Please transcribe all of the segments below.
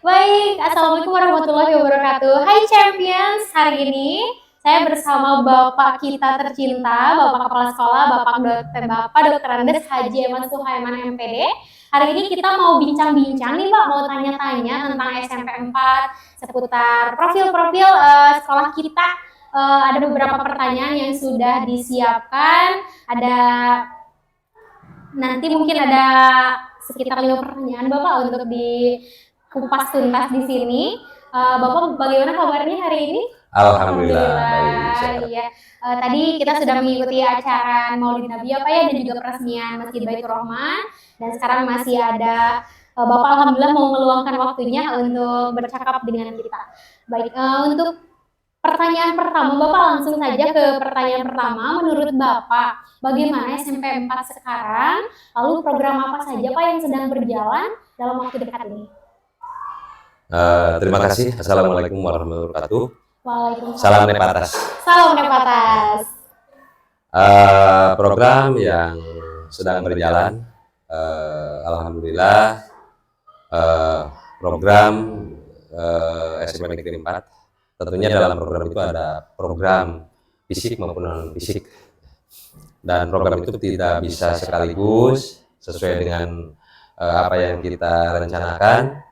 Baik, Assalamualaikum warahmatullahi wabarakatuh. Hai Champions, hari ini saya bersama Bapak kita tercinta, Bapak Kepala Sekolah, Bapak Dr. Andes Haji Eman Suhaiman MPD. Hari ini kita mau bincang-bincang nih Pak, mau tanya-tanya tentang SMP 4, seputar profil-profil sekolah kita. Ada beberapa pertanyaan yang sudah disiapkan, nanti mungkin ada sekitar 5 pertanyaan Bapak untuk kupas tuntas di sini. Bapak bagaimana kabarnya hari ini? Alhamdulillah. Baik. Iya. Tadi kita sudah mengikuti acara Maulid Nabi ya Pak ya, dan juga peresmian Masjid Baitur Rahman. Dan sekarang masih ada Bapak alhamdulillah mau meluangkan waktunya untuk bercakap dengan kita. Baik, untuk pertanyaan pertama, Bapak langsung saja ke pertanyaan pertama. Menurut Bapak, bagaimana SMP 4 sekarang? Lalu program apa saja Pak yang sedang berjalan dalam waktu dekat ini? Terima kasih. Assalamualaikum warahmatullahi wabarakatuh. Waalaikumsalam. Salam Nepatas. Salam Nepatas. Program yang sedang berjalan, alhamdulillah, program SMP Negeri 4. Tentunya dalam program itu ada program fisik maupun non fisik, dan program itu tidak bisa sekaligus sesuai dengan apa yang kita rencanakan,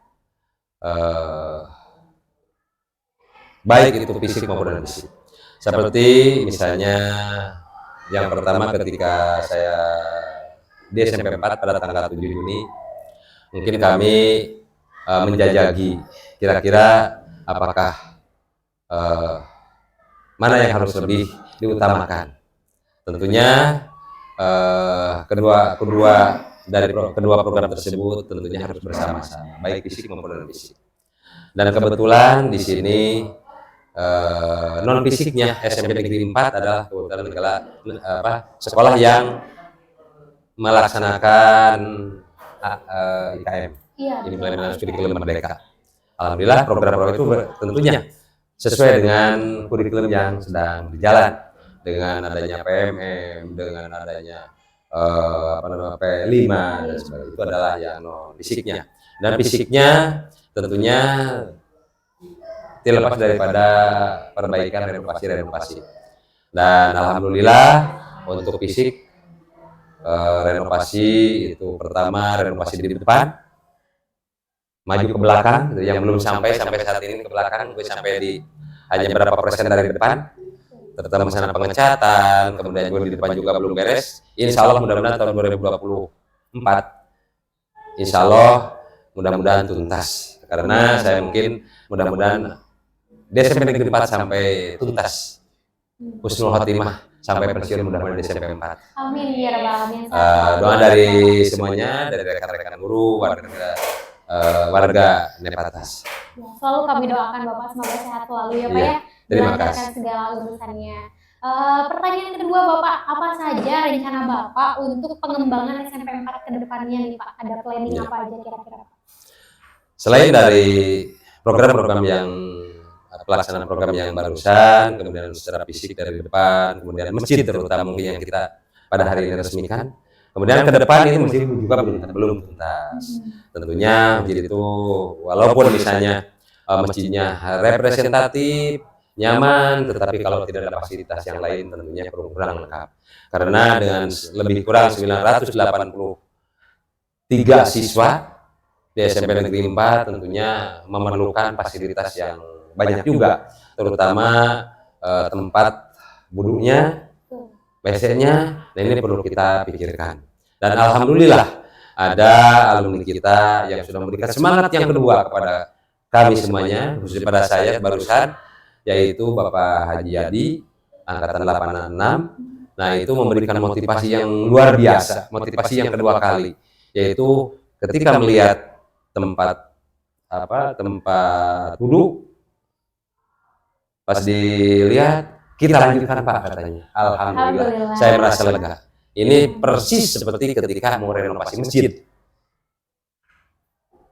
baik itu fisik maupun non fisik. Seperti misalnya yang pertama ketika saya di SMP 4 pada tanggal 7 Juni, mungkin kami menjajaki kira-kira apakah mana yang harus lebih diutamakan. Tentunya kedua program tersebut tentunya harus bersama-sama, baik fisik maupun non fisik. Dan kebetulan di sini non fisiknya SMP Negeri 4 adalah kebetulan sekolah yang melaksanakan IKM, Implementasi Kurikulum Merdeka. Alhamdulillah program-program itu tentunya sesuai dengan kurikulum yang sedang berjalan, dengan adanya PMM, dengan adanya P5 dan sebagainya. Itu adalah yang non fisiknya. Dan fisiknya tentunya terlepas daripada perbaikan renovasi. Dan alhamdulillah untuk fisik renovasi itu pertama renovasi di depan, maju ke belakang yang belum sampai saat ini ke belakang, gue sampai di hanya berapa persen dari depan, terutama masalah pengecatan, kemudian gue di depan juga belum beres. Insya Allah mudah-mudahan tahun 2024 insya Allah mudah-mudahan tuntas, karena saya mungkin mudah-mudahan di SMP Negeri 4 sampai tuntas, husnul khotimah sampai pensiun mudah-mudahan di SMP 4. Amin ya rabbal alamin. Doa dari semuanya, dari rekan-rekan guru, warga Nepatas. Ya, selalu kami doakan Bapak semoga sehat selalu ya Pak ya. Terima kasih. Segala urusannya. Pertanyaan kedua Bapak, apa saja rencana Bapak untuk pengembangan SMP 4 ke depannya nih Pak? Ada planning apa aja kira-kira? Selain dari program-program yang pelaksanaan program yang barusan, kemudian secara fisik dari depan, kemudian masjid terutama mungkin yang kita pada hari ini resmikan. Kemudian ke depan ini masjid juga belum tuntas. Tentunya masjid itu walaupun misalnya masjidnya representatif, nyaman, tetapi kalau tidak ada fasilitas yang lain tentunya kurang lengkap. Karena dengan lebih kurang 983 siswa di SMP Negeri 4 tentunya memerlukan fasilitas yang banyak juga, terutama tempat wudhunya, WC-nya, dan ini perlu kita pikirkan. Dan alhamdulillah ada alumni kita yang sudah memberikan semangat yang kedua kepada kami semuanya, khususnya pada saya barusan, yaitu Bapak Haji Yadi, angkatan 86. Nah, itu memberikan motivasi yang luar biasa, motivasi yang kedua kali, yaitu ketika melihat tempat wudhu, pas dilihat, kita lanjutkan Pak katanya. Alhamdulillah. Saya merasa lega. Ini persis seperti ketika mau renovasi masjid.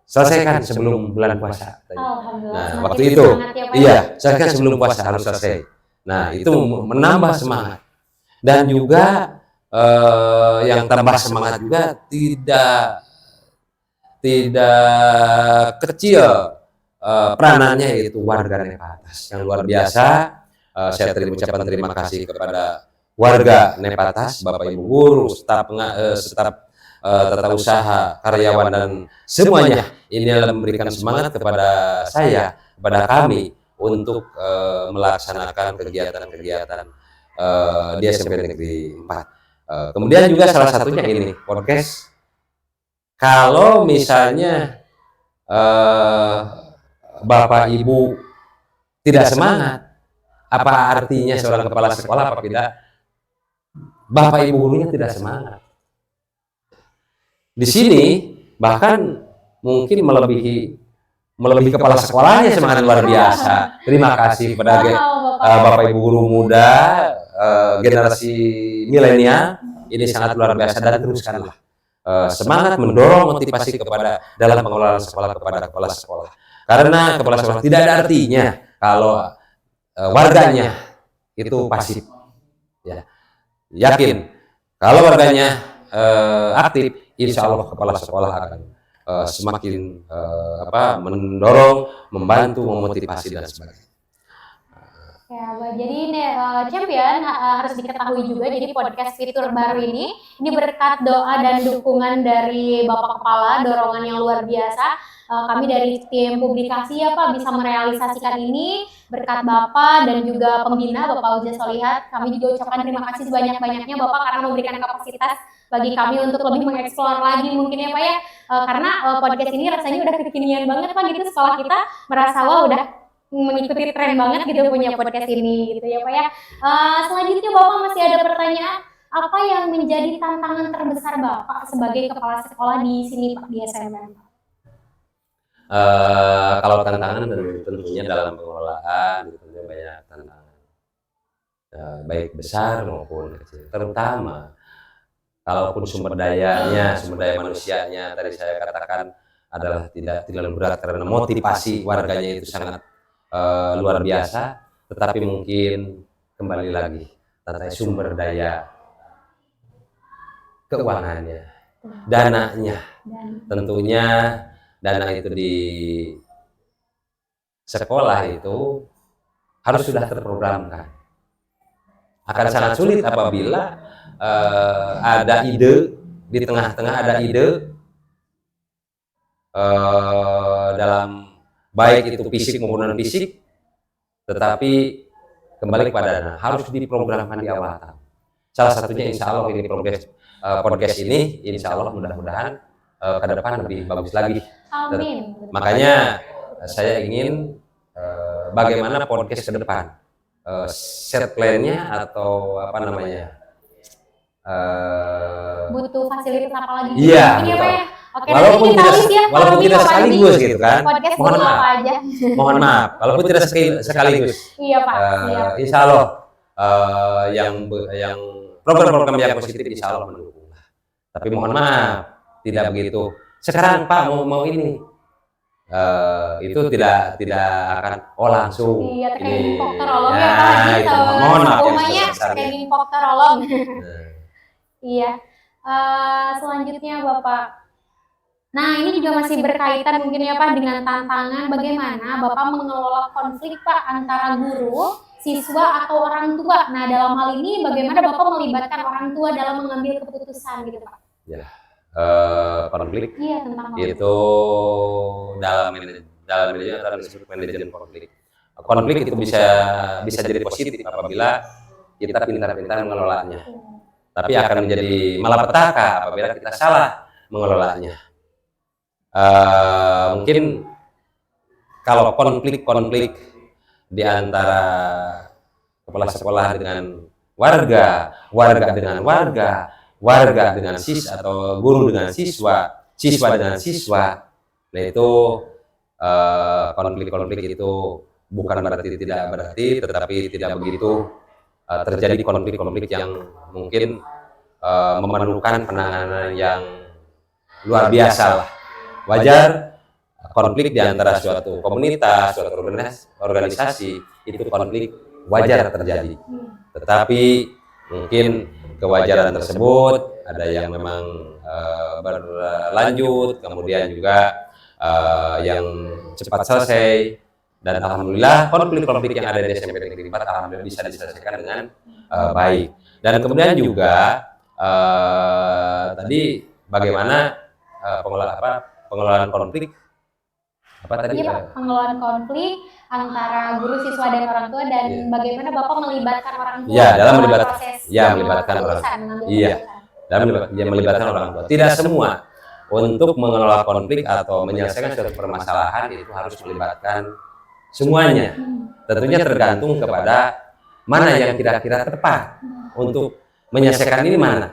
Selesaikan sebelum bulan puasa. Nah, waktu itu, selesaikan sebelum puasa harus selesai. Nah, itu menambah semangat. Dan juga yang tambah semangat juga tidak kecil peranannya yaitu warga Nepatas yang luar biasa. Saya ucapkan terima kasih kepada warga Nepatas, Bapak Ibu guru, staf tata usaha, karyawan dan semuanya. Ini adalah memberikan semangat kepada saya, kepada kami untuk melaksanakan kegiatan-kegiatan di SMP Negeri 4. Kemudian juga salah satunya ini podcast. Kalau misalnya Bapak Ibu tidak semangat, apa artinya seorang kepala sekolah apabila Bapak Ibu gurunya tidak semangat? Di sini bahkan mungkin melebihi kepala sekolahnya semangat luar biasa. Terima kasih kepada Bapak Ibu guru muda generasi milenial, ini sangat luar biasa dan teruskanlah semangat mendorong motivasi kepada dalam pengelolaan sekolah kepada kepala sekolah. Karena kepala sekolah tidak ada artinya kalau warganya itu pasif. Ya. Yakin kalau warganya aktif, insya Allah kepala sekolah akan semakin mendorong, membantu, memotivasi dan sebagainya. Ya, jadi Champion harus diketahui juga, jadi podcast fitur baru ini berkat doa dan dukungan dari Bapak Kepala, dorongan yang luar biasa. Kami dari tim publikasi ya Pak bisa merealisasikan ini berkat Bapak dan juga pembina Bapak Uja Solihat. Kami juga ucapkan terima kasih sebanyak-banyaknya Bapak karena memberikan kapasitas bagi kami untuk lebih mengeksplor lagi mungkin ya Pak ya. Karena podcast ini rasanya udah kekinian banget Pak gitu, sekolah kita merasa wah udah mengikuti tren banget gitu punya podcast ini gitu ya Pak ya. Selanjutnya Bapak masih ada pertanyaan, apa yang menjadi tantangan terbesar Bapak sebagai kepala sekolah di sini Pak di SMM? Kalau tantangan tentunya dalam pengelolaan tentunya banyak tantangan, baik besar maupun kecil. Terutama kalaupun sumber daya manusianya tadi saya katakan adalah tidak berat karena motivasi warganya itu sangat luar biasa, tetapi mungkin kembali lagi tentang sumber daya keuangannya, dananya, tentunya dana itu di sekolah itu harus sudah terprogramkan. Akan sangat sulit apabila ada ide di tengah-tengah, ada ide dalam baik itu fisik maupun non fisik, tetapi kembali kepada dana harus diprogramkan di awal tahun. Salah satunya insya Allah ini podcast ini insya Allah mudah-mudahan ke depan lebih bagus lagi. Amin. Makanya saya ingin bagaimana podcast ke depan, set plan-nya atau apa namanya, butuh fasilitas apa lagi? Iya. Ini apa ya? Oke, walaupun tidak sekaligus gitu kan. Podcast mohon maaf. Apa aja. Mohon maaf. Walaupun tidak sekaligus. Iya Pak. Insya Allah yang program-program yang positif insya Allah mendukung. Tapi mohon maaf tidak begitu. Sekarang Pak mau ini. Itu tidak akan langsung. Iya, terkait infok terolong ya Pak. Itu, mohon maaf semuanya terkait infok terolong. Iya. Selanjutnya Bapak. Nah, ini juga masih berkaitan mungkin ya Pak dengan tantangan bagaimana Bapak mengelola konflik Pak antara guru, siswa atau orang tua. Nah, dalam hal ini bagaimana Bapak melibatkan orang tua dalam mengambil keputusan gitu Pak? Ya. Konflik tentang itu dalam manajemen konflik. Konflik itu bisa jadi positif apabila kita pintar-pintar mengelolanya, tapi akan menjadi malapetaka apabila kita salah mengelolanya. Mungkin kalau konflik di antara kepala sekolah dengan warga dengan warga dengan siswa atau guru dengan siswa dengan siswa, nah itu konflik itu bukan berarti tetapi tidak begitu terjadi konflik yang mungkin memerlukan penanganan yang luar biasa lah. Wajar konflik di antara suatu komunitas, suatu organisasi itu konflik wajar terjadi. Tetapi mungkin kewajaran tersebut ada yang memang berlanjut, kemudian juga yang cepat selesai, dan alhamdulillah konflik-konflik yang ada di SMP Negeri 4 alhamdulillah bisa diselesaikan dengan baik. Dan kemudian juga tadi bagaimana pengelolaan konflik Iya Pak, pengelolaan konflik antara guru, siswa, dan orang tua, dan bagaimana Bapak melibatkan orang tua dalam proses melibatkan orang melibatkan orang tua. Tidak semua untuk mengelola konflik atau menyelesaikan suatu permasalahan itu harus melibatkan semuanya. Tentunya tergantung kepada mana yang kira-kira tepat untuk menyelesaikan ini, mana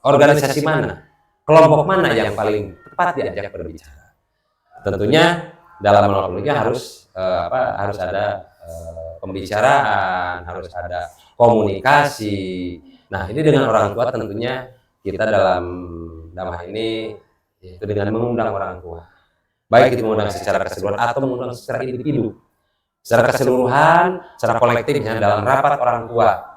organisasi mana, kelompok mana yang paling tepat diajak berbicara. Tentunya dalam mengelola konfliknya harus ada pembicaraan, harus ada komunikasi. Nah, ini dengan orang tua tentunya kita dalam hal ini itu dengan mengundang orang tua. Baik itu mengundang secara keseluruhan atau mengundang secara individu. Secara keseluruhan, secara kolektifnya dalam rapat orang tua.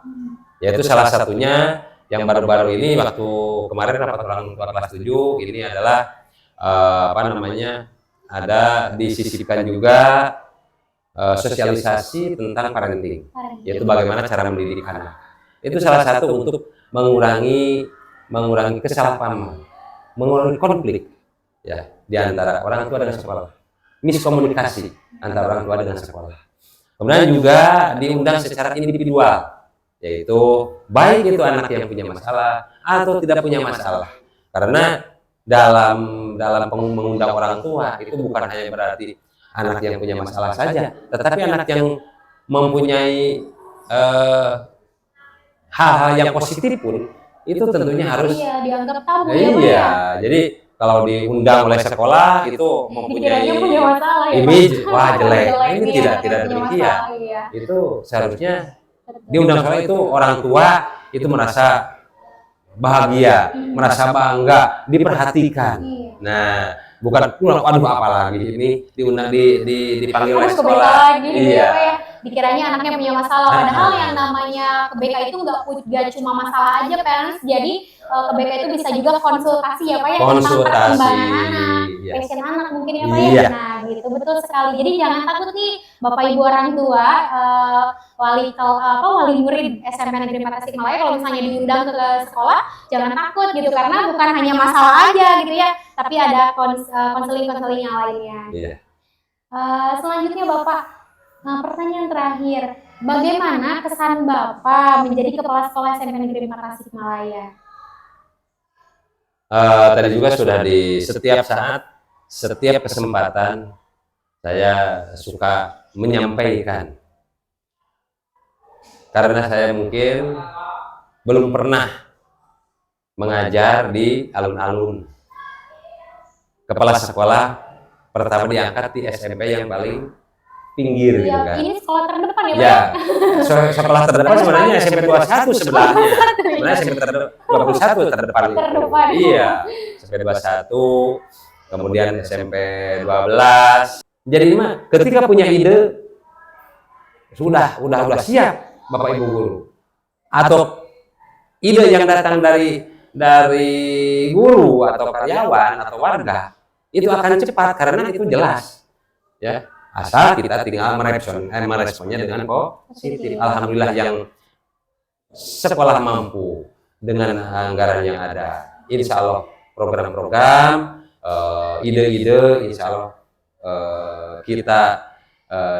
Yaitu salah satunya yang baru-baru ini waktu kemarin rapat orang tua kelas 7 ini adalah ada disisipkan juga sosialisasi tentang parenting, yaitu bagaimana cara mendidik anak. Itu salah satu untuk mengurangi kesalahpahaman, mengurangi konflik ya di antara orang tua dengan sekolah, miskomunikasi antara orang tua dengan sekolah. Kemudian juga diundang secara individual, yaitu baik itu anak yang punya masalah atau tidak punya masalah. Karena dalam mengundang orang tua itu bukan hanya berarti anak yang punya masalah saja, tetapi anak yang mempunyai hal-hal yang positif pun itu tentunya harus dianggap tabu. Jadi kalau diundang oleh sekolah itu mempunyai image wah jelek. Ini tidak demikian. Itu seharusnya diundang sekolah itu orang tua itu merasa bahagia, merasa bangga, diperhatikan. Nah, bukan aduh apalagi ini diundang dipanggil oleh sekolah. Dikiranya anaknya punya masalah, padahal yang namanya KBK itu nggak cuma masalah aja parents, jadi KBK itu bisa juga konsultasi ya Pak ya, tentang perkembangan anak, passion anak mungkin ya Pak ya. Nah gitu, betul sekali. Jadi jangan takut nih Bapak Ibu orang tua, wali murid SMP Negeri 4 Tasikmalaya, kalau misalnya diundang ke sekolah jangan takut gitu, karena bukan hanya masalah aja gitu ya, tapi ada konseling-konseling yang lainnya. Selanjutnya Bapak, pertanyaan terakhir, bagaimana kesan Bapak menjadi Kepala Sekolah SMP Negeri 4 Tasikmalaya? Tadi juga sudah di setiap saat, setiap kesempatan saya suka menyampaikan. Karena saya mungkin belum pernah mengajar di alun-alun. Kepala sekolah pertama diangkat di SMP yang paling pinggir gitu kan. Ini sekolah terdepan ya Pak? Sekolah terdepan sebenarnya SMP 21 sebelahnya. Sebenarnya SMP 21 terdepan. Iya, SMP 21, kemudian SMP 12. Jadi mah ketika punya ide sudah siap Bapak Ibu guru. Atau ide yang datang dari guru atau karyawan atau warga itu akan cepat karena itu jelas. Ya. Asal kita tinggal meresponnya dengan positif. Alhamdulillah yang sekolah mampu dengan anggaran yang ada. Insya Allah program-program, ide-ide, insya Allah kita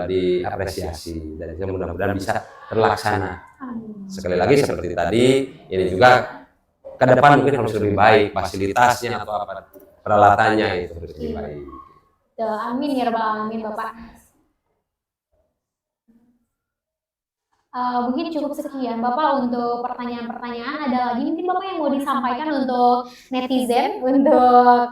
diapresiasi dan mudah-mudahan bisa terlaksana. Sekali lagi seperti tadi, ini juga ke depan mungkin harus lebih baik fasilitasnya atau apa peralatannya itu harus lebih baik. Amin ya rabbal alamin Bapak. Mungkin cukup sekian Bapak untuk pertanyaan-pertanyaan. Ada lagi mungkin Bapak yang mau disampaikan untuk netizen, untuk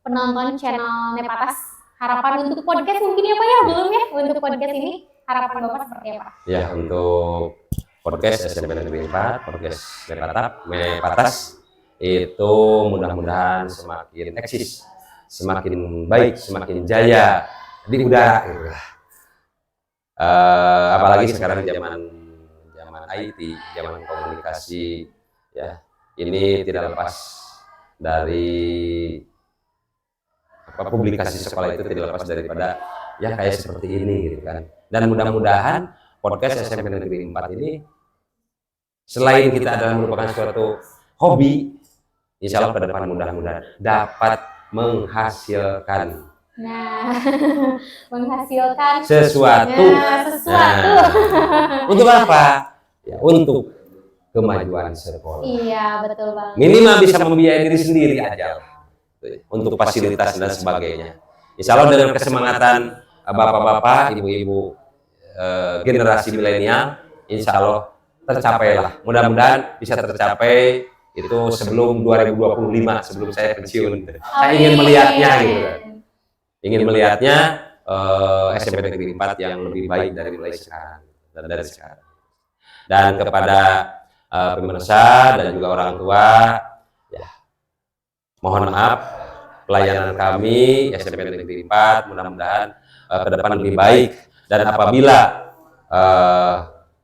penonton channel Nepatas? Harapan untuk podcast mungkin ya Pak ya, belum ya untuk podcast ini? Harapan Bapak seperti apa? Ya, untuk podcast SMP Negeri 4, podcast Nepatas itu mudah-mudahan semakin eksis, semakin baik, semakin jaya di udara gitu. Apalagi sekarang zaman IT, zaman komunikasi ya, ini tidak lepas dari publikasi sekolah itu tidak lepas daripada ya kayak seperti ini gitu kan. Dan mudah-mudahan podcast SMP Negeri 4 ini selain kita adalah merupakan suatu hobi, insya Allah ke depan mudah-mudahan dapat menghasilkan menghasilkan sesuatu. Untuk apa? Ya, untuk kemajuan sekolah. Iya, betul banget. Minimal bisa membiayai diri sendiri aja untuk fasilitas dan sebagainya. Insya Allah dengan kesemangatan bapak-bapak, ibu-ibu generasi milenial, insya Allah tercapailah. Mudah-mudahan bisa tercapai itu sebelum 2025, sebelum saya pensiun. Saya ingin melihatnya gitu. Ingin melihatnya SMP Negeri 4 yang lebih baik dari mulai sekarang dan dari sekarang. Dan kepada pemirsa dan juga orang tua, ya mohon maaf pelayanan kami SMP Negeri 4 mudah-mudahan ke depan lebih baik, dan apabila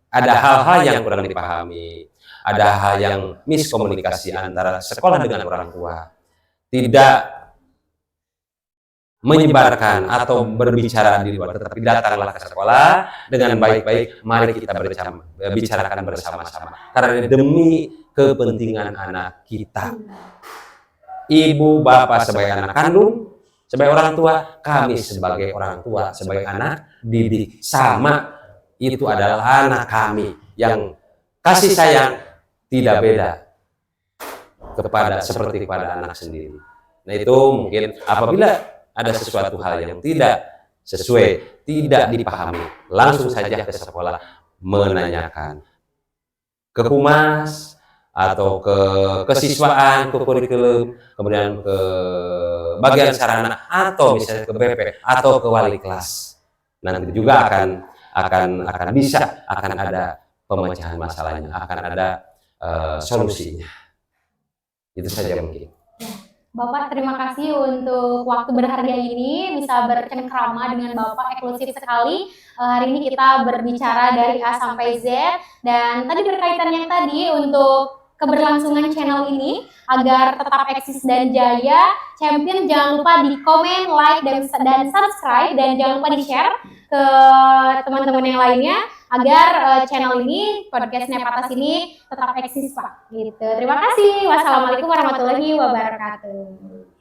ada hal-hal yang kurang dipahami, ada hal yang miskomunikasi antara sekolah dengan orang tua, tidak menyebarkan atau berbicara di luar, tetapi datanglah ke sekolah dengan baik-baik. Mari kita bicarakan bersama-sama karena demi kepentingan anak kita. Ibu bapak sebagai anak kandung, sebagai orang tua, kami sebagai orang tua, sebagai anak didik, sama itu adalah anak kami yang kasih sayang tidak beda seperti kepada anak sendiri. Nah itu mungkin apabila ada sesuatu hal yang tidak sesuai, tidak dipahami, langsung saja ke sekolah menanyakan ke humas atau ke kesiswaan, ke kurikulum, kemudian ke bagian sarana, atau misalnya ke BP atau ke wali kelas. Nanti juga akan ada pemecahan masalahnya, akan ada solusinya. Itu saja mungkin. Bapak, terima kasih untuk waktu berharga ini, bisa bercengkrama dengan Bapak, eksklusif sekali. Hari ini kita berbicara dari A sampai Z, dan tadi berkaitan yang tadi untuk keberlangsungan channel ini agar tetap eksis dan jaya. Champion, jangan lupa di komen, like, dan subscribe, dan jangan lupa di share ke teman-teman yang lainnya agar channel ini, podcast Nepatas ini tetap eksis, Pak. Gitu. Terima kasih. Wassalamualaikum warahmatullahi wabarakatuh.